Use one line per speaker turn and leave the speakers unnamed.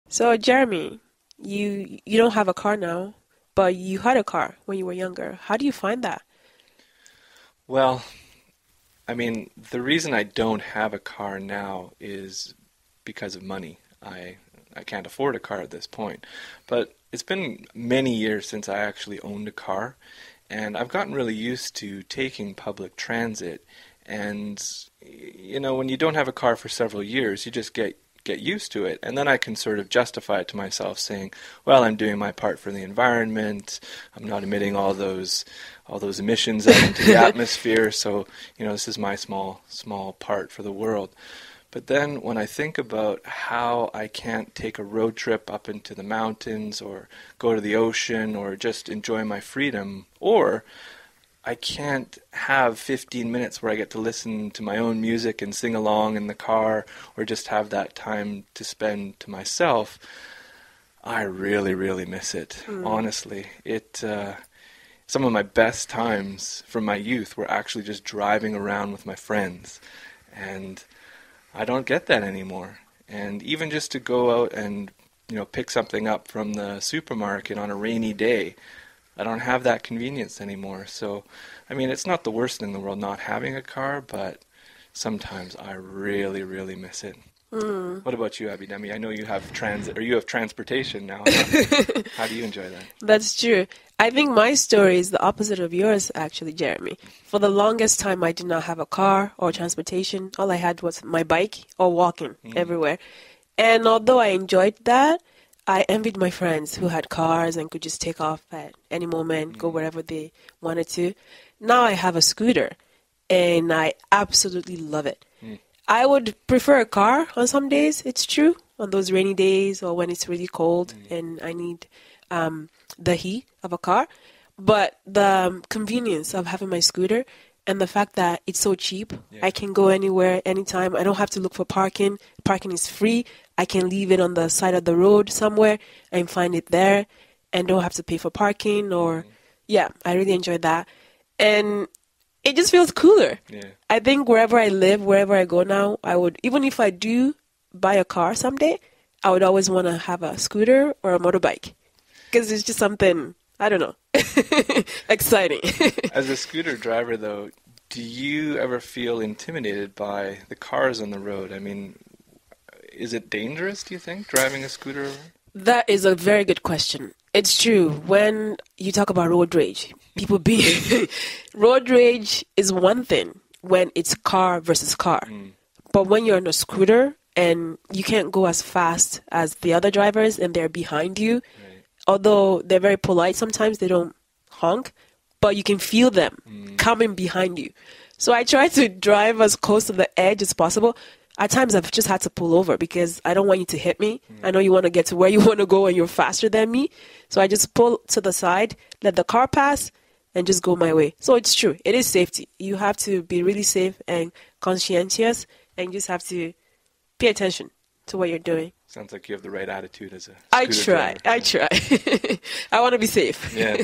So, Jeremy, you don't have a car now, but you had a car when you were younger. How do you find that?
Well, I mean, the reason I don't have a car now is because of money. I can't afford a car at this point. But it's been many years since I actually owned a car, and I've gotten really used to taking public transit. And when you don't have a car for several years, you just get used to it. And then I can sort of justify it to myself saying, well, I'm doing my part for the environment. I'm not emitting all those emissions out into the atmosphere. So, this is my small part for the world. But then when I think about how I can't take a road trip up into the mountains or go to the ocean or just enjoy my freedom, or I can't have 15 minutes where I get to listen to my own music and sing along in the car or just have that time to spend to myself, I really, really miss it.
Mm.
Honestly, some of my best times from my youth were actually just driving around with my friends, and I don't get that anymore. And even just to go out and pick something up from the supermarket on a rainy day, I don't have that convenience anymore. So, I mean, it's not the worst thing in the world not having a car, but sometimes I really, really miss it.
Mm.
What about you, Abhidemi? I know you have transit, or you have transportation now. How do you enjoy that?
That's true. I think my story is the opposite of yours, actually, Jeremy. For the longest time, I did not have a car or transportation. All I had was my bike or walking
Mm,
everywhere. And although I enjoyed that, I envied my friends who had cars and could just take off at any moment, go
mm,
wherever they wanted to. Now I have a scooter, and I absolutely love it.
mm,
I would prefer a car on some days, it's true, on those rainy days or when it's really cold
mm,
and I need the heat of a car. But the convenience of having my scooter and the fact that it's so cheap,
yeah.
I can go anywhere, anytime. I don't have to look for parking. Parking is free. I can leave it on the side of the road somewhere and find it there and don't have to pay for parking or,
Mm,
yeah, I really enjoy that. And it just feels cooler.
yeah.
I think wherever I live, wherever I go now, I would, even if I do buy a car someday, I would always want to have a scooter or a motorbike because it's just something, I don't know, exciting.
As a scooter driver, though, do you ever feel intimidated by the cars on the road? I mean, is it dangerous, do you think, driving a scooter around?
That is a very good question. It's true. When you talk about road rage, people being road rage is one thing when it's car versus car.
Mm,
But when you're on a scooter and you can't go as fast as the other drivers and they're behind you,
right.
although they're very polite sometimes, they don't honk, but you can feel them
Mm,
coming behind you. So I try to drive as close to the edge as possible. At times I've just had to pull over because I don't want you to hit me. I
mm,
know you want to get to where you want to go and you're faster than me. So I just pull to the side, let the car pass, and just go my way. So it's true. It is safety. You have to be really safe and conscientious, and you just have to pay attention to what you're doing.
sounds like you have the right attitude as a
I
scooter
try.
driver.
I
Yeah.
try. I want to be safe.
Yeah.